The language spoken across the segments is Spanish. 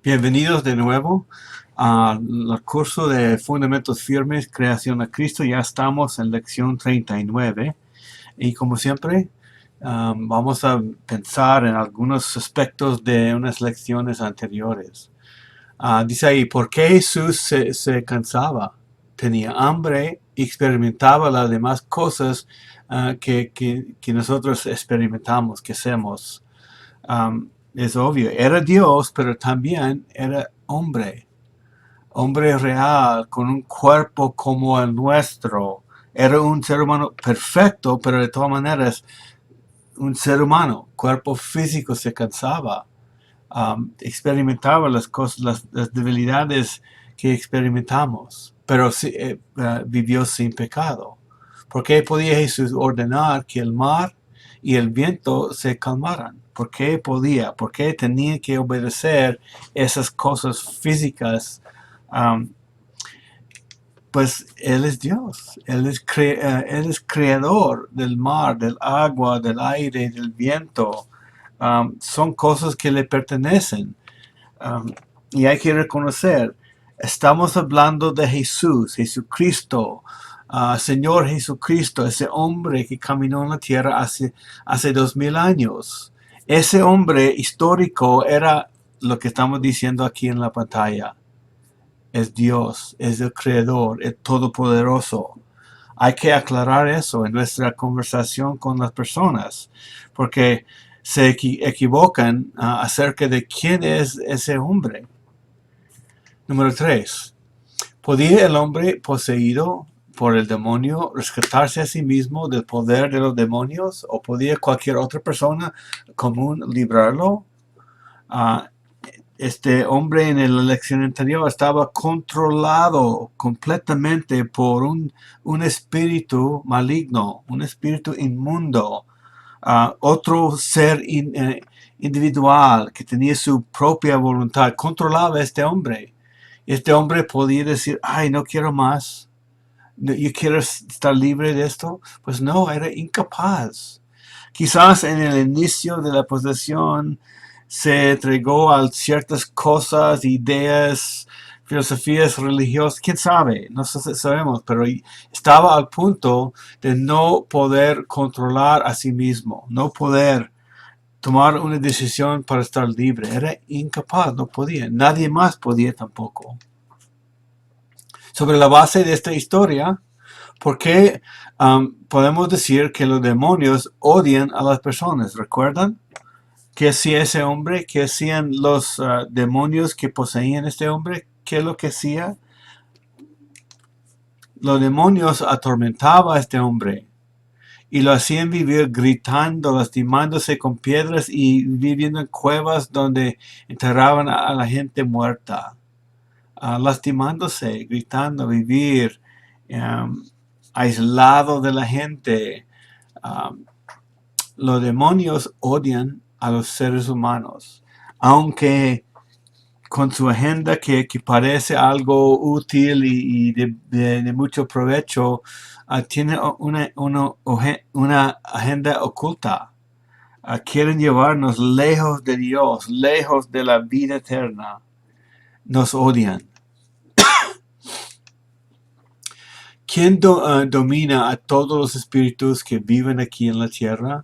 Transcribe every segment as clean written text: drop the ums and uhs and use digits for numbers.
Bienvenidos de nuevo al curso de Fundamentos Firmes, Creación a Cristo. Ya estamos en lección 39 y como siempre vamos a pensar en algunos aspectos de unas lecciones anteriores. Dice ahí, ¿por qué Jesús se cansaba? Tenía hambre y experimentaba las demás cosas que nosotros experimentamos, que hacemos. Es obvio, era Dios, pero también era hombre real, con un cuerpo como el nuestro. Era un ser humano perfecto, pero de todas maneras, un ser humano, cuerpo físico se cansaba, experimentaba las cosas, las debilidades que experimentamos, pero vivió sin pecado. ¿Por qué podía Jesús ordenar que el mar y el viento se calmaran? ¿Por qué podía? ¿Por qué tenía que obedecer esas cosas físicas? Um, pues Él es Dios, Él es creador del mar, del agua, del aire, del viento. Son cosas que le pertenecen. Um, y hay que reconocer, estamos hablando de Jesús, Jesucristo, Señor Jesucristo, ese hombre que caminó en la tierra hace 2000 años. Ese hombre histórico era lo que estamos diciendo aquí en la pantalla. Es Dios, es el Creador, el Todopoderoso. Hay que aclarar eso en nuestra conversación con las personas, porque se equivocan acerca de quién es ese hombre. Número 3. ¿Podía el hombre poseído por el demonio rescatarse a sí mismo del poder de los demonios? ¿O podía cualquier otra persona común librarlo? Este hombre en la lección anterior estaba controlado completamente por un espíritu maligno, un espíritu inmundo, otro ser individual que tenía su propia voluntad, controlaba a este hombre. Este hombre podía decir, ay, no quiero más, yo quiero estar libre de esto. Pues no, era incapaz. Quizás en el inicio de la posesión se entregó a ciertas cosas, ideas, filosofías religiosas, quién sabe, no sabemos, pero estaba al punto de no poder controlar a sí mismo, no poder tomar una decisión para estar libre. Era incapaz, no podía, nadie más podía tampoco. Sobre la base de esta historia, ¿por qué podemos decir que los demonios odian a las personas? ¿Recuerdan? ¿Qué hacía ese hombre? ¿Qué hacían los demonios que poseían este hombre? ¿Qué es lo que hacía? Los demonios atormentaban a este hombre y lo hacían vivir gritando, lastimándose con piedras y viviendo en cuevas donde enterraban a la gente muerta. Lastimándose, gritando, vivir aislado de la gente. Los demonios odian a los seres humanos, aunque con su agenda que parece algo útil y de mucho provecho, tiene una agenda oculta. Quieren llevarnos lejos de Dios, lejos de la vida eterna. Nos odian. ¿Quién domina a todos los espíritus que viven aquí en la tierra?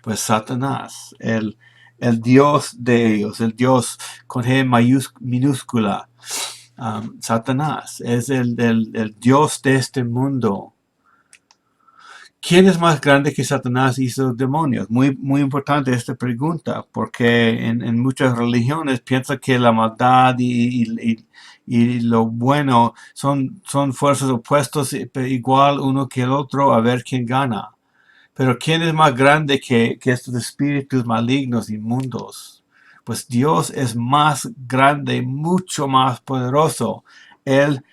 Pues Satanás, el Dios de ellos, el Dios con G minúscula. Satanás es el Dios de este mundo. ¿Quién es más grande que Satanás y sus demonios? Muy importante esta pregunta, porque en muchas religiones piensan que la maldad y lo bueno son fuerzas opuestas, igual uno que el otro, a ver quién gana. Pero ¿quién es más grande que estos espíritus malignos, inmundos? Pues Dios es más grande, mucho más poderoso. Él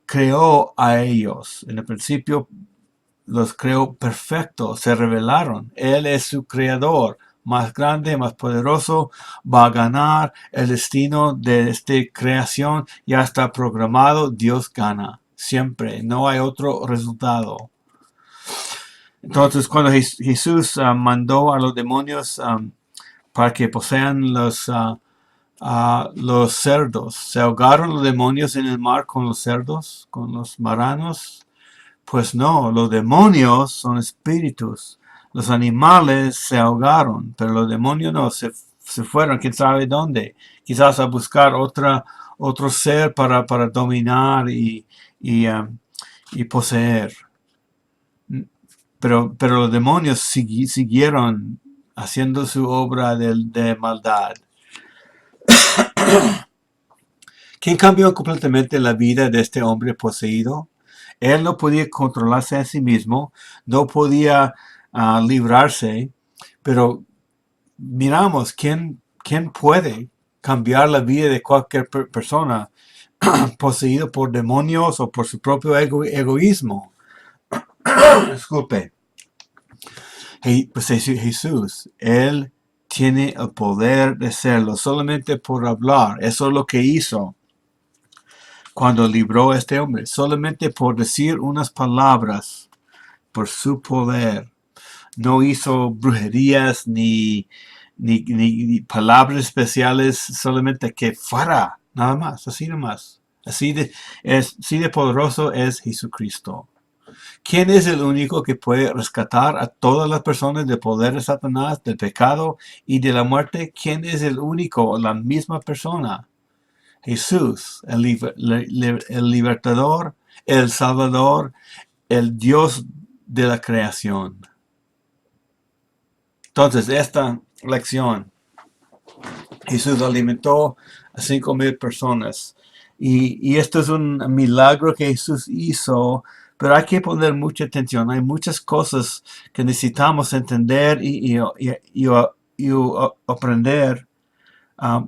creó a ellos. En el principio los creó perfectos, se revelaron. Él es su creador, más grande, más poderoso. Va a ganar el destino de esta creación. Ya está programado. Dios gana. Siempre. No hay otro resultado. Entonces, cuando Jesús mandó a los demonios para que posean a los cerdos. ¿Se ahogaron los demonios en el mar con los cerdos, con los maranos? Pues no, los demonios son espíritus. Los animales se ahogaron, pero los demonios no, se fueron, quién sabe dónde. Quizás a buscar otro ser para dominar y, um, y poseer. Pero los demonios siguieron haciendo su obra de maldad. ¿Quién cambió completamente la vida de este hombre poseído? Él no podía controlarse a sí mismo, no podía librarse, pero miramos quién puede cambiar la vida de cualquier persona poseído por demonios o por su propio egoísmo. Disculpe. Pues Jesús, Él tiene el poder de hacerlo solamente por hablar. Eso es lo que hizo cuando libró a este hombre. Solamente por decir unas palabras, por su poder. No hizo brujerías ni palabras especiales, solamente que fuera, nada más, así nomás. Así de poderoso es Jesucristo. ¿Quién es el único que puede rescatar a todas las personas del poder de Satanás, del pecado y de la muerte? ¿Quién es el único, la misma persona? Jesús, el libertador, el salvador, el Dios de la creación. Entonces, esta lección, Jesús alimentó a 5,000 personas. Y esto es un milagro que Jesús hizo, pero hay que poner mucha atención. Hay muchas cosas que necesitamos entender y aprender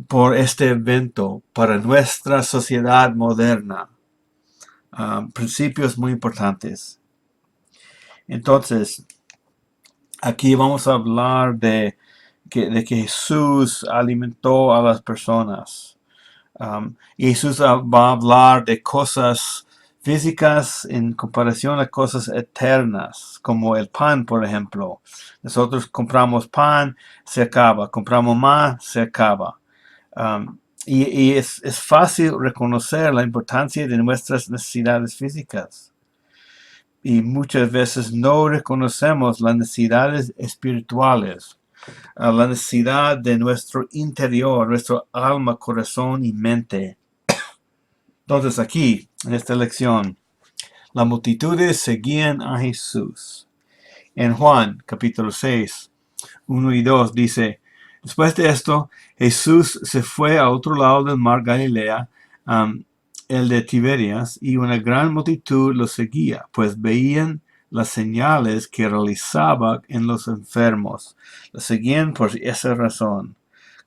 por este evento para nuestra sociedad moderna. Principios muy importantes. Entonces, aquí vamos a hablar de que Jesús alimentó a las personas. Y Jesús va a hablar de cosas físicas en comparación a cosas eternas, como el pan, por ejemplo. Nosotros compramos pan, se acaba. Compramos más, se acaba. Y es fácil reconocer la importancia de nuestras necesidades físicas. Y muchas veces no reconocemos las necesidades espirituales, la necesidad de nuestro interior, nuestro alma, corazón y mente. Entonces aquí, en esta lección, las multitudes seguían a Jesús. En Juan capítulo 6, 1 y 2 dice, después de esto, Jesús se fue a otro lado del mar Galilea, el de Tiberias, y una gran multitud lo seguía, pues veían las señales que realizaba en los enfermos. Lo seguían por esa razón.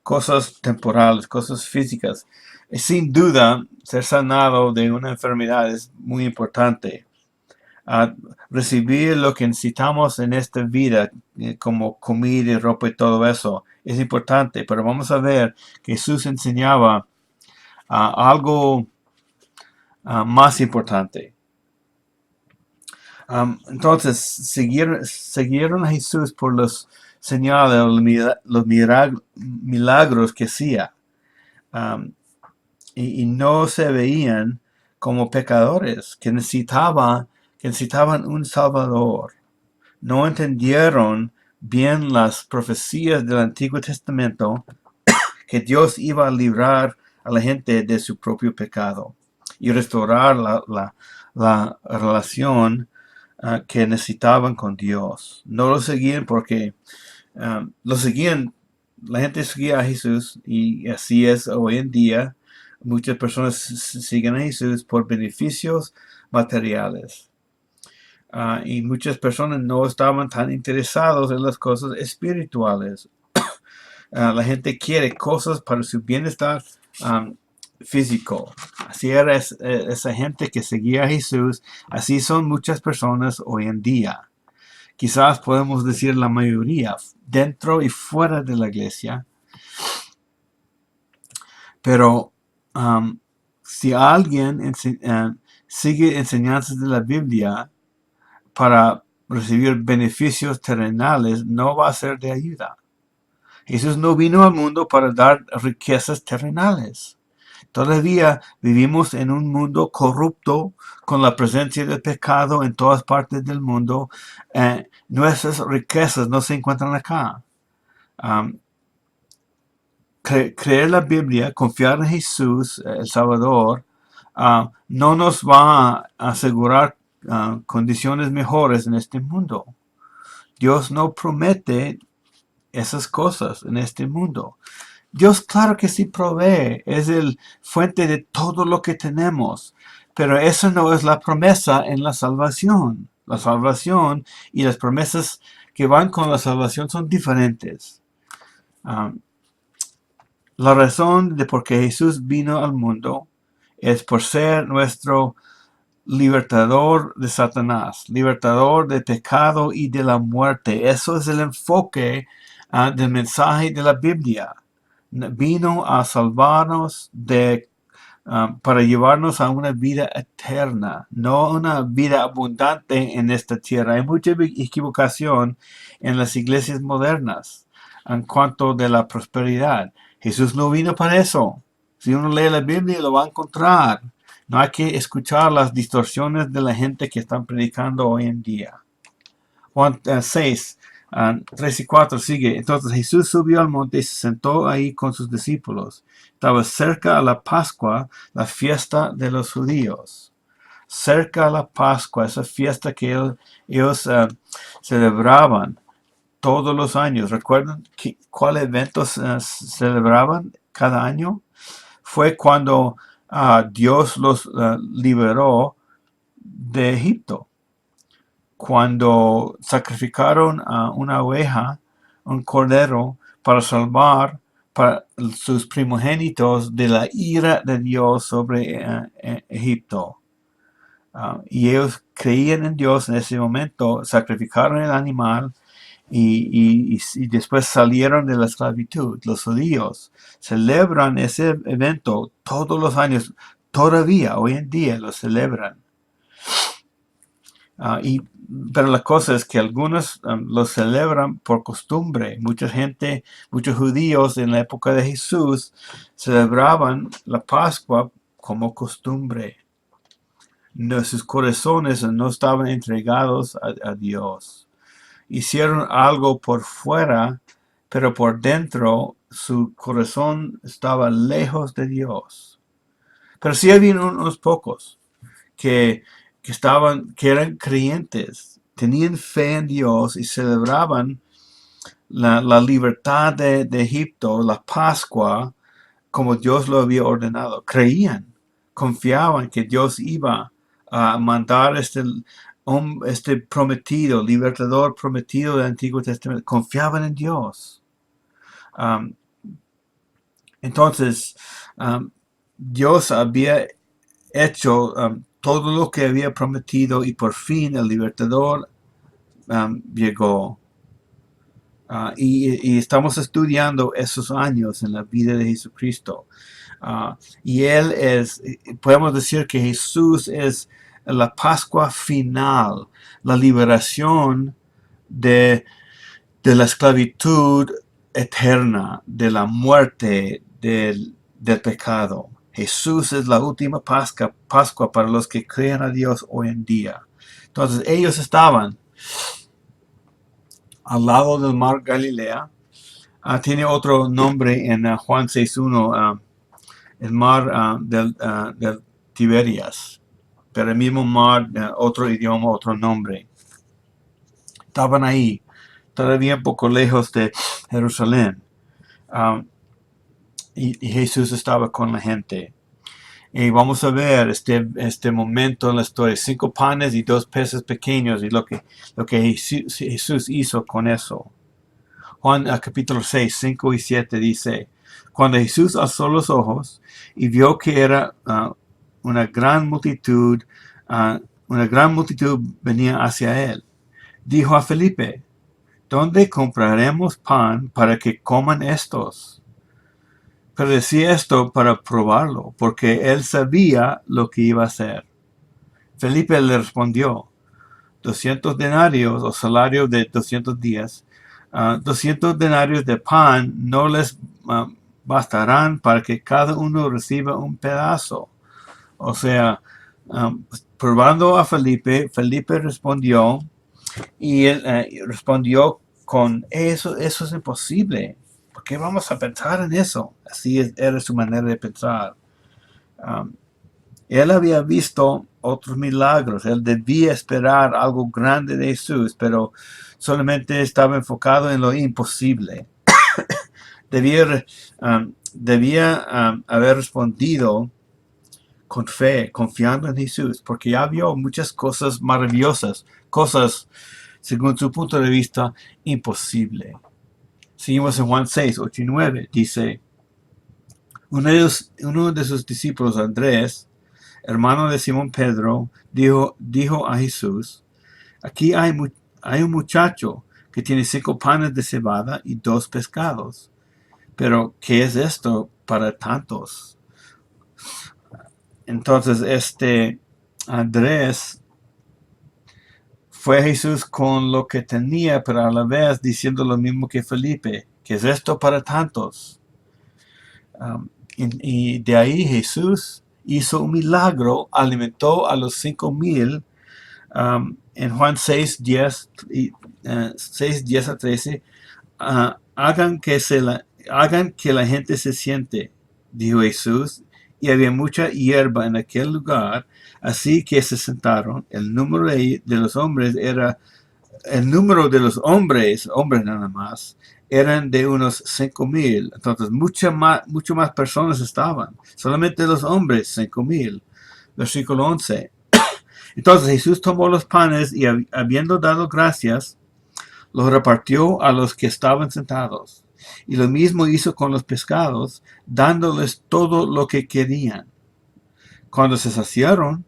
Cosas temporales, cosas físicas. Sin duda, ser sanado de una enfermedad es muy importante. Recibir lo que necesitamos en esta vida, como comida y ropa y todo eso, es importante. Pero vamos a ver que Jesús enseñaba algo más importante. Entonces, siguieron a Jesús por los señales, los milagros que hacía. Y no se veían como pecadores que necesitaban un Salvador. No entendieron bien las profecías del Antiguo Testamento que Dios iba a librar a la gente de su propio pecado y restaurar la relación que necesitaban con Dios. No lo seguían porque la gente seguía a Jesús y así es hoy en día. Muchas personas siguen a Jesús por beneficios materiales. Y muchas personas no estaban tan interesados en las cosas espirituales. La gente quiere cosas para su bienestar físico. Así era esa gente que seguía a Jesús. Así son muchas personas hoy en día. Quizás podemos decir la mayoría, dentro y fuera de la iglesia. Pero si alguien sigue enseñanzas de la Biblia para recibir beneficios terrenales, no va a ser de ayuda. Jesús no vino al mundo para dar riquezas terrenales. Todavía vivimos en un mundo corrupto con la presencia del pecado en todas partes del mundo. Nuestras riquezas no se encuentran acá. Creer la Biblia, confiar en Jesús, el Salvador, no nos va a asegurar condiciones mejores en este mundo. Dios no promete esas cosas en este mundo. Dios claro que sí provee, es el fuente de todo lo que tenemos, pero eso no es la promesa en la salvación. La salvación y las promesas que van con la salvación son diferentes. La razón de por qué Jesús vino al mundo es por ser nuestro libertador de Satanás, libertador del pecado y de la muerte. Eso es el enfoque del mensaje de la Biblia. Vino a salvarnos para llevarnos a una vida eterna, no una vida abundante en esta tierra. Hay mucha equivocación en las iglesias modernas en cuanto de la prosperidad. Jesús no vino para eso. Si uno lee la Biblia lo va a encontrar. No hay que escuchar las distorsiones de la gente que están predicando hoy en día. Juan 6, 3 y 4 sigue. Entonces Jesús subió al monte y se sentó ahí con sus discípulos. Estaba cerca a la Pascua, la fiesta de los judíos. Cerca a la Pascua, esa fiesta que ellos celebraban todos los años. ¿Recuerdan cuáles eventos celebraban cada año? Fue cuando Dios los liberó de Egipto. Cuando sacrificaron a una oveja, un cordero, para salvar para sus primogénitos de la ira de Dios sobre Egipto. Y ellos creían en Dios en ese momento, sacrificaron el animal y después salieron de la esclavitud. Los judíos celebran ese evento todos los años, todavía hoy en día lo celebran. Pero la cosa es que algunos lo celebran por costumbre. Muchos judíos en la época de Jesús celebraban la Pascua como costumbre. Sus corazones no estaban entregados a Dios. Hicieron algo por fuera, pero por dentro su corazón estaba lejos de Dios. Pero sí había unos pocos que eran creyentes, tenían fe en Dios y celebraban la libertad de Egipto, la Pascua, como Dios lo había ordenado. Creían, confiaban que Dios iba a mandar este prometido, libertador prometido del Antiguo Testamento. Confiaban en Dios. Entonces, Dios había hecho todo lo que había prometido y por fin el libertador llegó. Y estamos estudiando esos años en la vida de Jesucristo. Y podemos decir que Jesús es la Pascua final, la liberación de la esclavitud eterna, de la muerte, del pecado. Jesús es la última Pascua para los que creen a Dios hoy en día. Entonces ellos estaban al lado del mar Galilea. Tiene otro nombre en Juan 6.1, el mar del Tiberias. Pero el mismo mar, otro idioma, otro nombre. Estaban ahí, todavía un poco lejos de Jerusalén. Y Jesús estaba con la gente. Y vamos a ver este momento en la historia. 5 panes y 2 peces pequeños y lo que Jesús hizo con eso. Juan capítulo 6, 5 y 7 dice: Cuando Jesús alzó los ojos y vio que era una gran multitud venía hacia él, dijo a Felipe: ¿Dónde compraremos pan para que coman estos? Pero decía esto para probarlo, porque él sabía lo que iba a hacer. Felipe le respondió: 200 denarios o salario de 200 días 200 denarios de pan no les bastarán para que cada uno reciba un pedazo. O sea, probando a Felipe, Felipe respondió y él respondió con eso es imposible. ¿Por qué vamos a pensar en eso? Era su manera de pensar. Um, Él había visto otros milagros. Él debía esperar algo grande de Jesús, pero solamente estaba enfocado en lo imposible. Debía haber respondido con fe, confiando en Jesús, porque ya vio muchas cosas maravillosas, cosas, según su punto de vista, imposibles. Seguimos en Juan 6, 8 y 9. Dice, uno de sus discípulos, Andrés, hermano de Simón Pedro, dijo a Jesús, aquí hay un muchacho que tiene 5 panes de cebada y 2 pescados. Pero, ¿qué es esto para tantos? Entonces, Andrés fue a Jesús con lo que tenía, pero a la vez diciendo lo mismo que Felipe, ¿qué es esto para tantos? Y de ahí Jesús hizo un milagro, alimentó a los 5,000. En Juan 6, 10 a 13, hagan que la gente se siente, dijo Jesús, y había mucha hierba en aquel lugar, así que se sentaron. El número de los hombres hombres nada más, eran de unos 5,000. Entonces, mucho más personas estaban. Solamente los hombres, 5,000. Versículo 11. Entonces Jesús tomó los panes y habiendo dado gracias, los repartió a los que estaban sentados. Y lo mismo hizo con los pescados, dándoles todo lo que querían. Cuando se saciaron,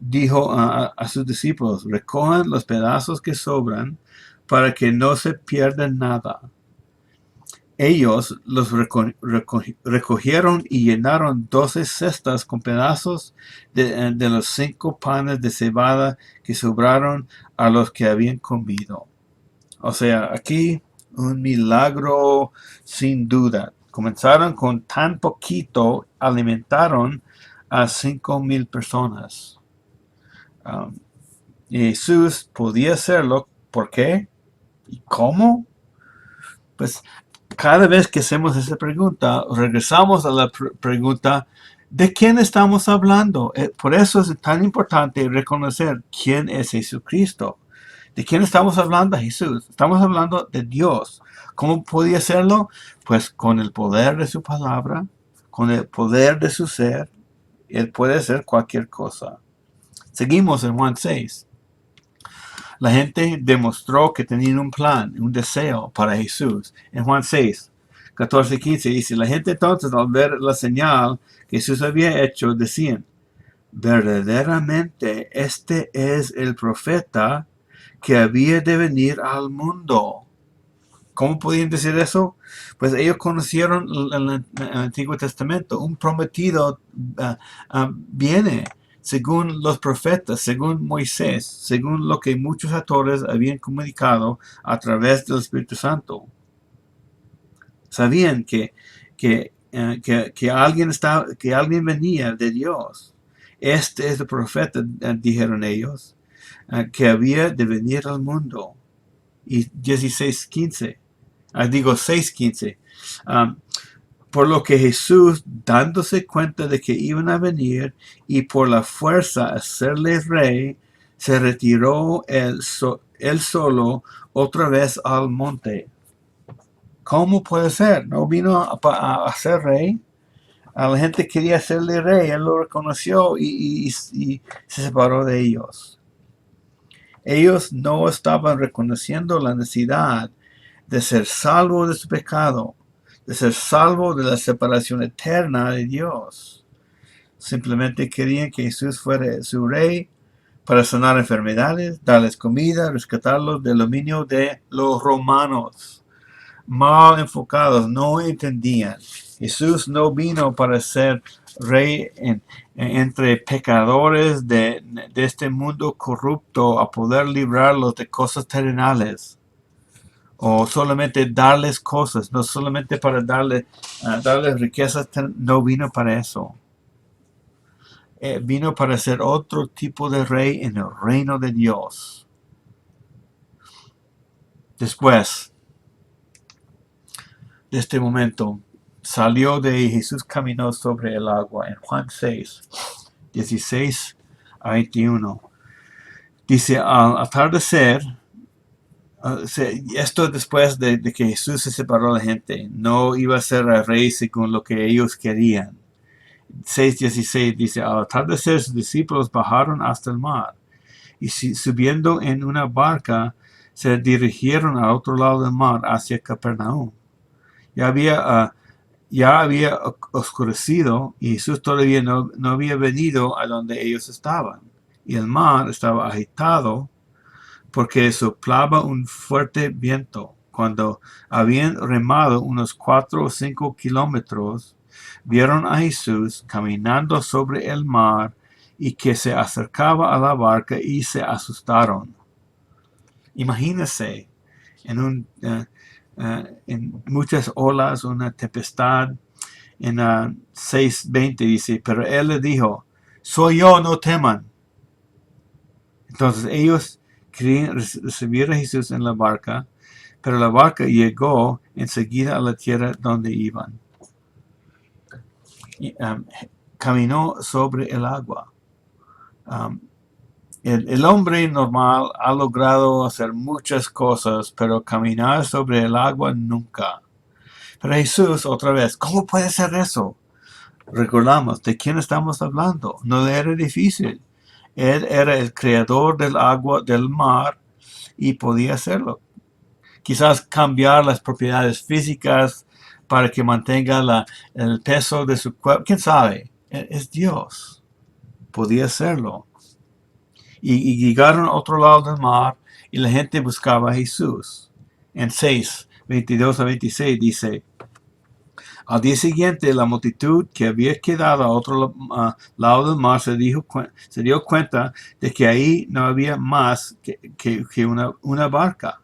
dijo a sus discípulos, recojan los pedazos que sobran para que no se pierda nada. Ellos los recogieron y llenaron 12 cestas con pedazos de los 5 panes de cebada que sobraron a los que habían comido. O sea, aquí un milagro sin duda. Comenzaron con tan poquito, alimentaron a 5,000 personas. Jesús podía hacerlo. ¿Por qué? ¿Y cómo? Pues cada vez que hacemos esa pregunta, regresamos a la pregunta, ¿de quién estamos hablando? Por eso es tan importante reconocer quién es Jesucristo. ¿De quién estamos hablando? Jesús. Estamos hablando de Dios. ¿Cómo podía hacerlo? Pues con el poder de su palabra, con el poder de su ser. Él puede hacer cualquier cosa. Seguimos en Juan 6. La gente demostró que tenían un plan, un deseo para Jesús. En Juan 6, 14, 15 dice, la gente entonces al ver la señal que Jesús había hecho, decían, verdaderamente este es el profeta que había de venir al mundo. ¿Cómo podían decir eso? Pues ellos conocieron el Antiguo Testamento. Un prometido viene según los profetas, según Moisés, según lo que muchos autores habían comunicado a través del Espíritu Santo. Sabían que alguien venía de Dios. Este es el profeta, dijeron ellos, que había de venir al mundo. Y 16:15. Digo 6:15. Por lo que Jesús, dándose cuenta de que iban a venir y por la fuerza hacerle rey, se retiró él solo otra vez al monte. ¿Cómo puede ser? ¿No vino a ser rey? A la gente quería hacerle rey, él lo reconoció y se separó de ellos. Ellos no estaban reconociendo la necesidad de ser salvo de su pecado, de ser salvo de la separación eterna de Dios. Simplemente querían que Jesús fuera su rey para sanar enfermedades, darles comida, rescatarlos del dominio de los romanos. Mal enfocados, no entendían. Jesús no vino para ser rey entre pecadores de este mundo corrupto a poder librarlos de cosas terrenales. o solamente darles cosas, no solamente para darles riquezas, no vino para eso. Vino para ser otro tipo de rey en el reino de Dios. Después de este momento, salió de ahí, Jesús caminó sobre el agua en Juan 6, 16 a 21. Dice, al atardecer, esto después de que Jesús se separó de la gente, no iba a ser el rey según lo que ellos querían. 6:16 dice, al atardecer sus discípulos bajaron hasta el mar y subiendo en una barca se dirigieron al otro lado del mar hacia Capernaum. Ya había oscurecido y Jesús todavía no había venido a donde ellos estaban. Y el mar estaba agitado porque soplaba un fuerte viento. Cuando habían remado unos 4 o 5 kilómetros, vieron a Jesús caminando sobre el mar y que se acercaba a la barca y se asustaron. Imagínense en muchas olas, una tempestad. En 6:20 dice, pero él le dijo, soy yo, no teman. Entonces ellos querían recibir a Jesús en la barca, pero la barca llegó enseguida a la tierra donde iban. Y, caminó sobre el agua. El hombre normal ha logrado hacer muchas cosas, pero caminar sobre el agua nunca. Pero Jesús, otra vez, ¿cómo puede ser eso? Recordamos, ¿de quién estamos hablando? No era difícil. Él era el creador del agua, del mar, y podía hacerlo. Quizás cambiar las propiedades físicas para que mantenga el peso de su cuerpo. ¿Quién sabe? Es Dios. Podía hacerlo. Y llegaron a otro lado del mar y la gente buscaba a Jesús. En 6:22 a 26 dice, al día siguiente, la multitud que había quedado a otro lado del mar se dio cuenta de que ahí no había más que una barca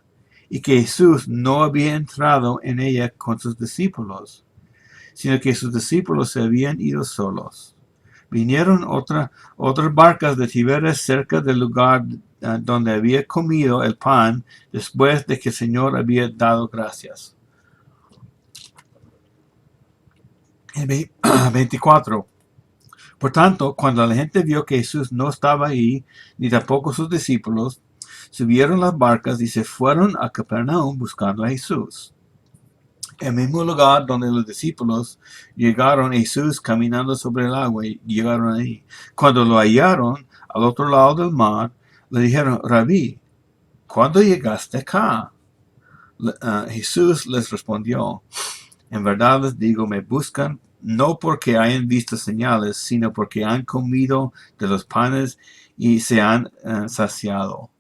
y que Jesús no había entrado en ella con sus discípulos, sino que sus discípulos se habían ido solos. Vinieron otras barcas de Tiberias cerca del lugar donde había comido el pan después de que el Señor había dado gracias. 24. Por tanto, cuando la gente vio que Jesús no estaba ahí, ni tampoco sus discípulos, subieron las barcas y se fueron a Capernaum buscando a Jesús. El mismo lugar donde los discípulos llegaron, Jesús caminando sobre el agua, y llegaron ahí. Cuando lo hallaron al otro lado del mar, le dijeron, Rabí, ¿cuándo llegaste acá? Jesús les respondió, en verdad les digo, me buscan no porque hayan visto señales, sino porque han comido de los panes y se han saciado.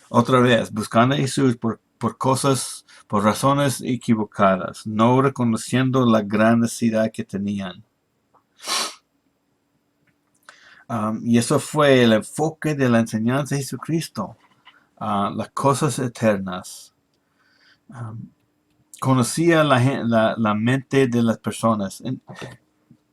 Otra vez, buscando a Jesús por cosas, por razones equivocadas, no reconociendo la gran necesidad que tenían. Y eso fue el enfoque de la enseñanza de Jesucristo, las cosas eternas. Conocía la mente de las personas.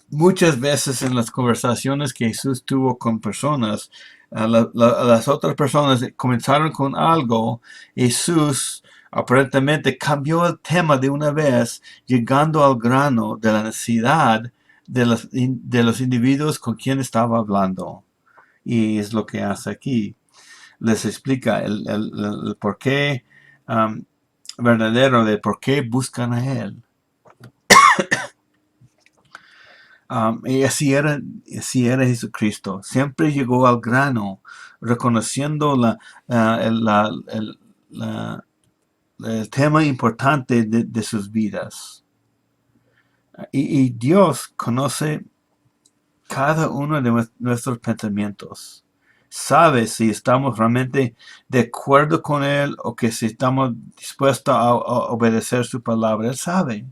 Muchas veces en las conversaciones que Jesús tuvo con personas, las otras personas comenzaron con algo. Jesús aparentemente cambió el tema de una vez, llegando al grano de la necesidad de los individuos con quien estaba hablando. Y es lo que hace aquí. Les explica el porqué verdadero de por qué buscan a Él. Y así era Jesucristo. Siempre llegó al grano, reconociendo el tema importante de sus vidas. Y Dios conoce cada uno de nuestros pensamientos. Sabe si estamos realmente de acuerdo con Él o que si estamos dispuestos a obedecer su palabra. Él sabe.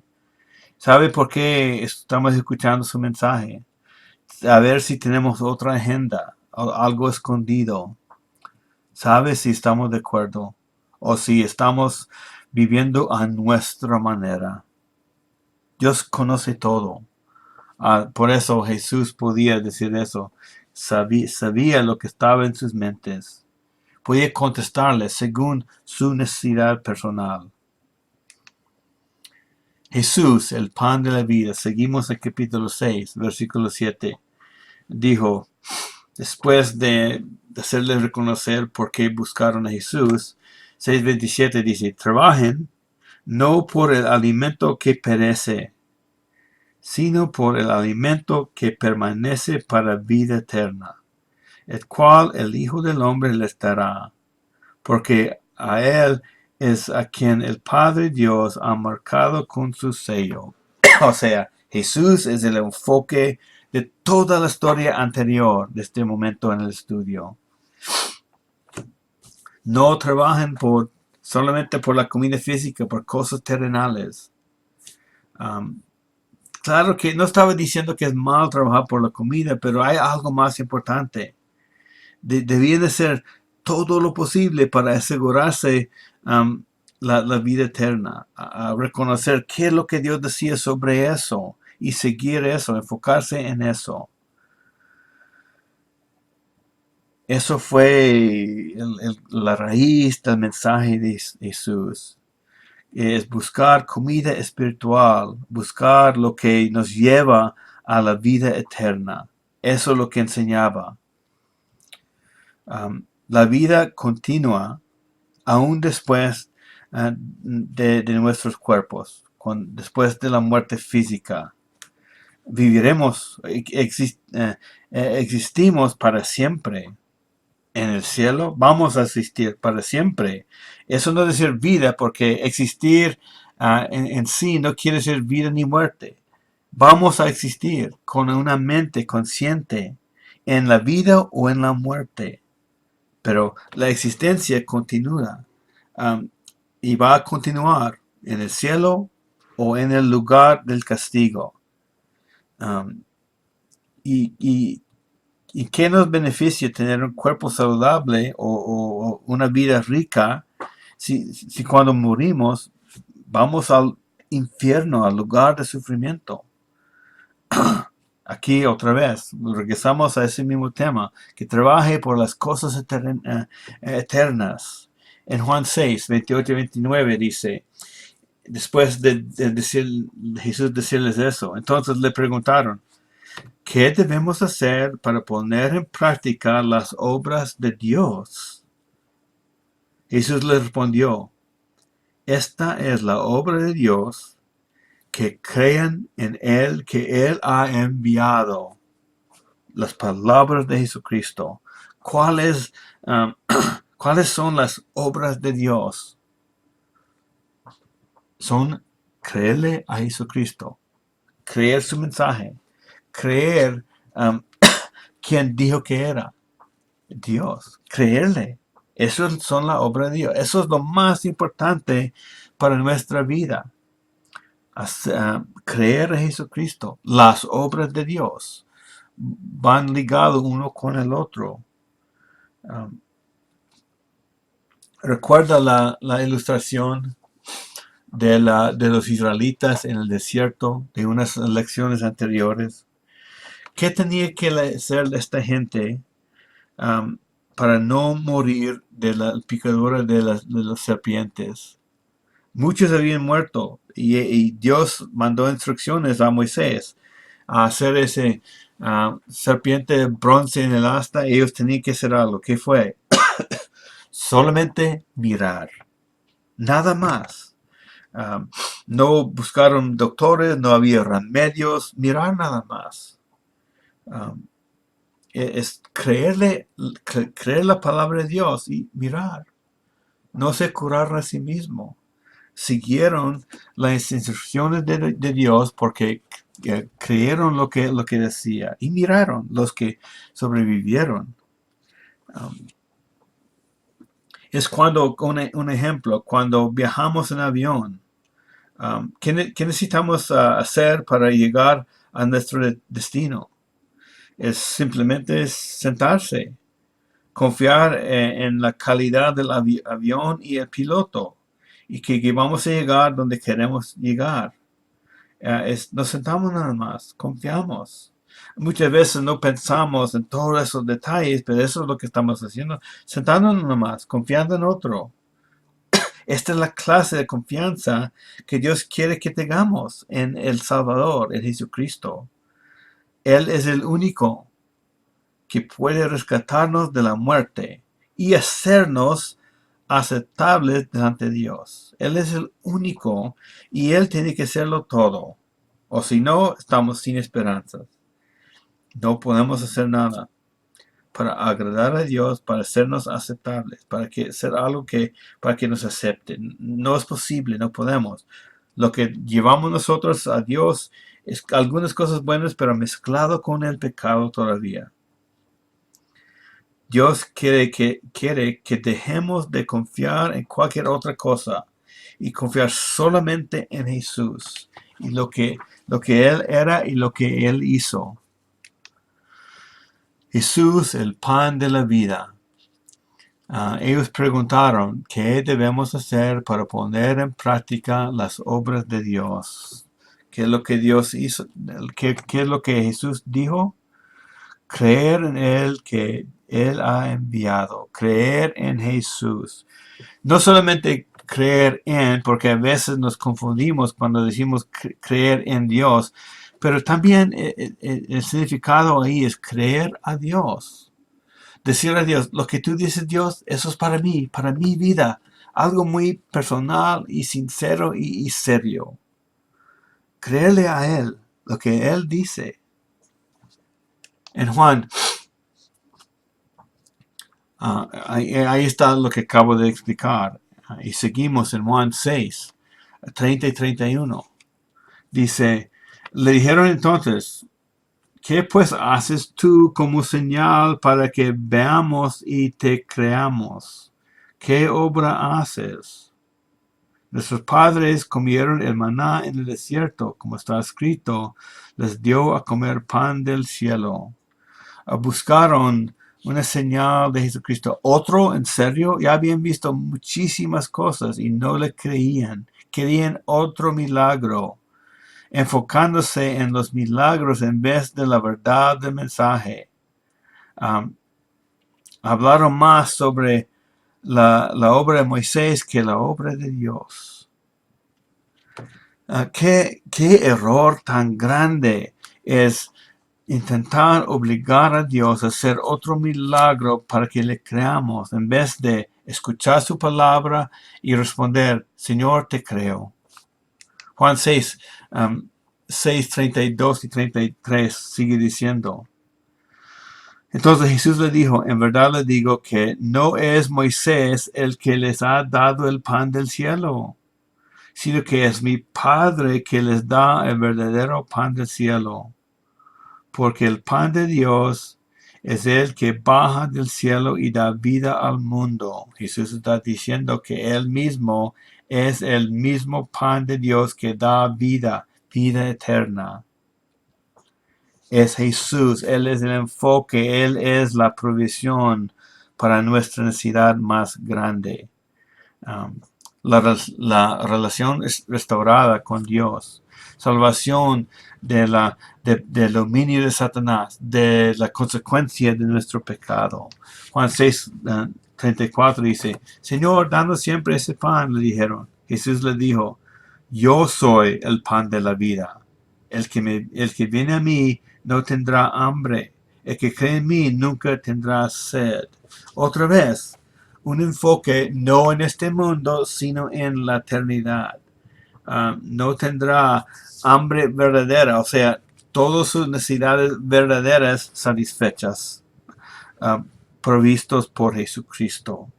Sabe por qué estamos escuchando su mensaje. A ver si tenemos otra agenda, algo escondido. Sabe si estamos de acuerdo o si estamos viviendo a nuestra manera. Dios conoce todo. Por eso Jesús podía decir eso. Sabía lo que estaba en sus mentes. Podía contestarles según su necesidad personal. Jesús, el pan de la vida. Seguimos el capítulo 6, versículo 7. Dijo, después de hacerles reconocer por qué buscaron a Jesús, 6:27 dice, trabajen no por el alimento que perece, sino por el alimento que permanece para vida eterna, el cual el Hijo del Hombre les dará, porque a él es a quien el Padre Dios ha marcado con su sello. O sea, Jesús es el enfoque de toda la historia anterior de este momento en el estudio. No trabajen solamente por la comida física, por cosas terrenales. Claro que no estaba diciendo que es mal trabajar por la comida, pero hay algo más importante. Debía de ser todo lo posible para asegurarse la vida eterna, a reconocer qué es lo que Dios decía sobre eso y seguir eso, enfocarse en eso. Eso fue la raíz del mensaje de Jesús. Es buscar comida espiritual, buscar lo que nos lleva a la vida eterna. Eso es lo que enseñaba. La vida continúa aún después de nuestros cuerpos, después de la muerte física. Viviremos, existimos para siempre. En el cielo vamos a existir para siempre. Eso no es decir vida, porque existir en sí no quiere decir vida ni muerte. Vamos a existir con una mente consciente en la vida o en la muerte. Pero la existencia continúa y va a continuar en el cielo o en el lugar del castigo. Y qué nos beneficia tener un cuerpo saludable o una vida rica si cuando morimos vamos al infierno, al lugar de sufrimiento? Aquí otra vez, regresamos a ese mismo tema, que trabaje por las cosas eternas. En Juan 6, 28 y 29 dice, después de Jesús decirles eso, entonces le preguntaron, ¿qué debemos hacer para poner en práctica las obras de Dios? Jesús le respondió, esta es la obra de Dios, que crean en Él que Él ha enviado. Las palabras de Jesucristo. ¿Cuáles son las obras de Dios? Son creerle a Jesucristo, creer su mensaje, creer quien dijo que era Dios, creerle. Eso son las obras de Dios. Eso es lo más importante para nuestra vida. Creer a Jesucristo. Las obras de Dios van ligados uno con el otro. Recuerda la ilustración de los israelitas en el desierto de unas lecciones anteriores. ¿Qué tenía que hacer esta gente para no morir de la picadura de las serpientes? Muchos habían muerto y Dios mandó instrucciones a Moisés a hacer ese serpiente de bronce en el asta. Ellos tenían que hacer algo. ¿Qué fue? Solamente mirar. Nada más. No buscaron doctores, no había remedios. Mirar nada más. Es creer la palabra de Dios y mirar. No se curaron a sí mismo. Siguieron las instrucciones de Dios porque creyeron lo que decía y miraron los que sobrevivieron. Es cuando, un ejemplo, cuando viajamos en avión, ¿qué necesitamos hacer para llegar a nuestro destino? Es simplemente sentarse, confiar en la calidad del avión y el piloto y que vamos a llegar donde queremos llegar. Nos sentamos nada más, confiamos. Muchas veces no pensamos en todos esos detalles, pero eso es lo que estamos haciendo, sentándonos nada más, confiando en otro. Esta es la clase de confianza que Dios quiere que tengamos en el Salvador, en Jesucristo. Él es el único que puede rescatarnos de la muerte y hacernos aceptables delante de Dios. Él es el único y Él tiene que serlo todo. O si no, estamos sin esperanzas. No podemos hacer nada para agradar a Dios, para hacernos aceptables, para que ser algo para que nos acepten. No es posible, no podemos. Lo que llevamos nosotros a Dios es algunas cosas buenas, pero mezclado con el pecado todavía. Dios quiere que dejemos de confiar en cualquier otra cosa y confiar solamente en Jesús y lo que Él era y lo que Él hizo. Jesús, el pan de la vida. Ellos preguntaron, ¿qué debemos hacer para poner en práctica las obras de Dios? ¿Qué es lo que Dios hizo? ¿Qué es lo que Jesús dijo? Creer en Él que Él ha enviado. Creer en Jesús. No solamente creer en, porque a veces nos confundimos cuando decimos creer en Dios, pero también el significado ahí es creer a Dios. Decir a Dios, lo que tú dices, Dios, eso es para mí, para mi vida. Algo muy personal y sincero y serio. Creerle a Él, lo que Él dice. En Juan, ahí está lo que acabo de explicar. Y seguimos en Juan 6, 30 y 31. Dice, le dijeron entonces, ¿qué pues haces tú como señal para que veamos y te creamos? ¿Qué obra haces? Nuestros padres comieron el maná en el desierto, como está escrito, les dio a comer pan del cielo. Buscaron una señal de Jesucristo. Otro, en serio, ya habían visto muchísimas cosas y no le creían. Querían otro milagro, enfocándose en los milagros en vez de la verdad del mensaje. Hablaron más sobre la obra de Moisés que la obra de Dios. ¿Qué error tan grande es intentar obligar a Dios a hacer otro milagro para que le creamos, en vez de escuchar su palabra y responder, Señor, te creo. Juan 6, 32 y 33 sigue diciendo. Entonces Jesús le dijo, en verdad le digo que no es Moisés el que les ha dado el pan del cielo, sino que es mi Padre que les da el verdadero pan del cielo. Porque el pan de Dios es el que baja del cielo y da vida al mundo. Jesús está diciendo que Él mismo es el mismo pan de Dios que da vida, vida eterna. Es Jesús, Él es el enfoque, Él es la provisión para nuestra necesidad más grande. La relación es restaurada con Dios. Salvación del dominio de Satanás, de la consecuencia de nuestro pecado. Juan 6, 34 dice, Señor, danos siempre ese pan, le dijeron. Jesús le dijo, yo soy el pan de la vida. El que viene a mí no tendrá hambre. El que cree en mí nunca tendrá sed. Otra vez, un enfoque no en este mundo, sino en la eternidad. No tendrá hambre verdadera, o sea, todas sus necesidades verdaderas satisfechas, provistos por Jesucristo.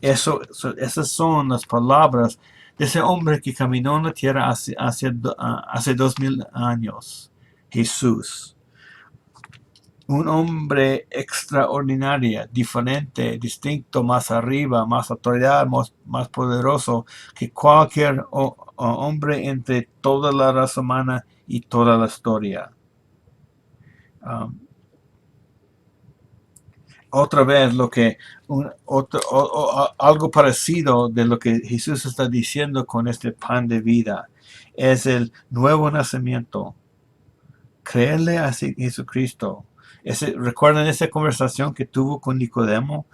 Esas son las palabras de ese hombre que caminó en la tierra hace 2000 años, Jesús. Un hombre extraordinario, diferente, distinto, más arriba, más autoridad, más poderoso que cualquier hombre entre toda la raza humana y toda la historia. otra vez lo que algo parecido de lo que Jesús está diciendo con este pan de vida es el nuevo nacimiento. Creerle a Jesucristo. ¿Recuerdan esa conversación que tuvo con Nicodemo?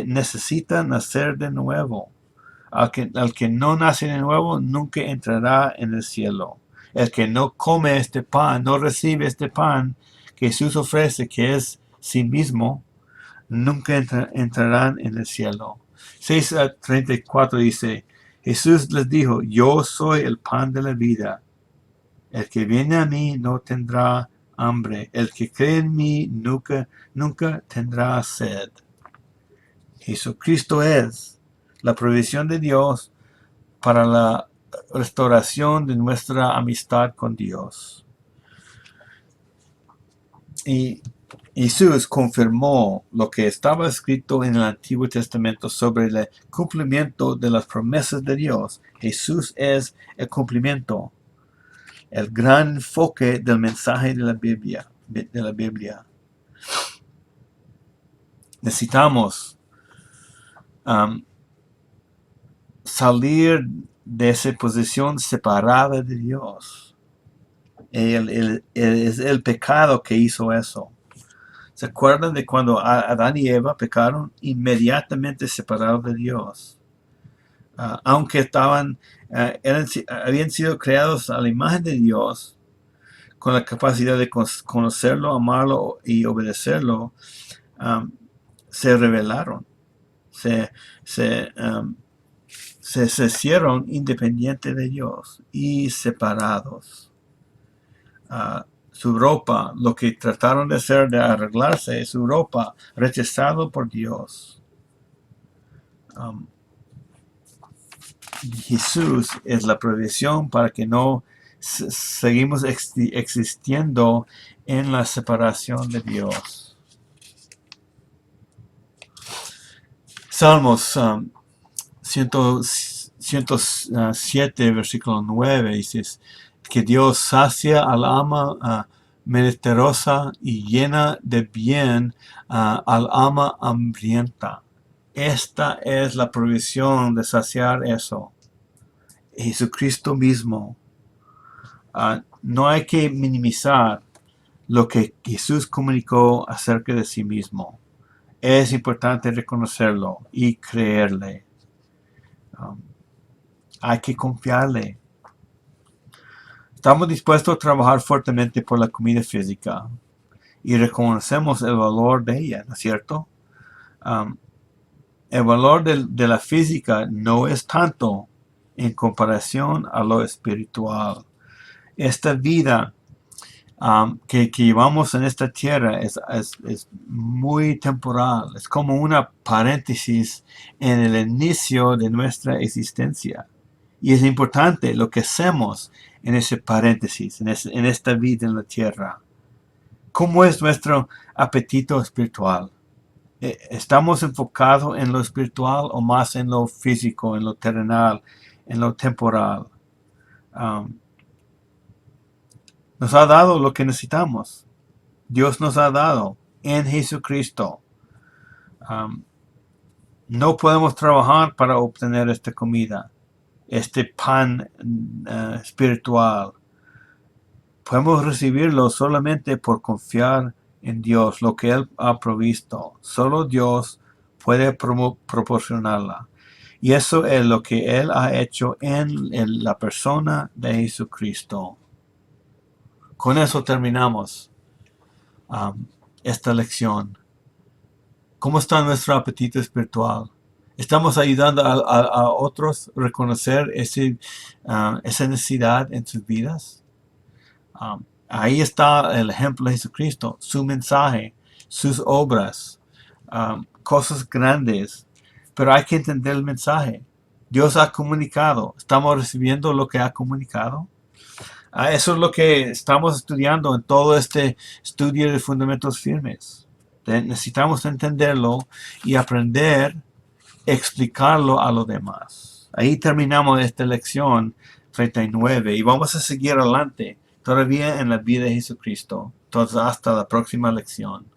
Necesita nacer de nuevo. Al que no nace de nuevo nunca entrará en el cielo. El que no come este pan, no recibe este pan que Jesús ofrece, que es sí mismo, nunca entrarán en el cielo. 6:34 dice, Jesús les dijo, yo soy el pan de la vida. El que viene a mí no tendrá hambre. El que cree en mí nunca tendrá sed. Jesucristo es la provisión de Dios para la restauración de nuestra amistad con Dios. Y Jesús confirmó lo que estaba escrito en el Antiguo Testamento sobre el cumplimiento de las promesas de Dios. Jesús es el cumplimiento, el gran enfoque del mensaje de la Biblia. Necesitamos salir de esa posición separada de Dios. Es el pecado que hizo eso. ¿Se acuerdan de cuando Adán y Eva pecaron? Inmediatamente separados de Dios. Aunque habían sido creados a la imagen de Dios, con la capacidad de conocerlo, amarlo y obedecerlo, se rebelaron. Se hicieron independientes de Dios y separados. Su ropa, lo que trataron de hacer, de arreglarse, su ropa, rechazado por Dios. Jesús es la provisión para que no seguimos existiendo en la separación de Dios. Salmos 107, versículo 9, dice que Dios sacia al alma menesterosa y llena de bien al alma hambrienta. Esta es la provisión de saciar eso. Jesucristo mismo. No hay que minimizar lo que Jesús comunicó acerca de sí mismo. Es importante reconocerlo y creerle. Hay que confiarle. Estamos dispuestos a trabajar fuertemente por la comida física y reconocemos el valor de ella, ¿no es cierto? El valor de la física no es tanto en comparación a lo espiritual. Esta vida que llevamos en esta tierra es muy temporal. Es como una paréntesis en el inicio de nuestra existencia. Y es importante lo que hacemos en ese paréntesis, en esta vida en la tierra. ¿Cómo es nuestro apetito espiritual? ¿Estamos enfocados en lo espiritual o más en lo físico, en lo terrenal, en lo temporal? Nos ha dado lo que necesitamos. Dios nos ha dado en Jesucristo. No podemos trabajar para obtener esta comida, este pan espiritual. Podemos recibirlo solamente por confiar en Dios, lo que Él ha provisto. Solo Dios puede proporcionarla. Y eso es lo que Él ha hecho en la persona de Jesucristo. Con eso terminamos esta lección. ¿Cómo está nuestro apetito espiritual? ¿Estamos ayudando a otros a reconocer esa necesidad en sus vidas? Ahí está el ejemplo de Jesucristo, su mensaje, sus obras, cosas grandes. Pero hay que entender el mensaje. Dios ha comunicado. ¿Estamos recibiendo lo que ha comunicado? Eso es lo que estamos estudiando en todo este estudio de fundamentos firmes. Necesitamos entenderlo y aprender a explicarlo a los demás. Ahí terminamos esta lección 39 y vamos a seguir adelante todavía en la vida de Jesucristo. Entonces, hasta la próxima lección.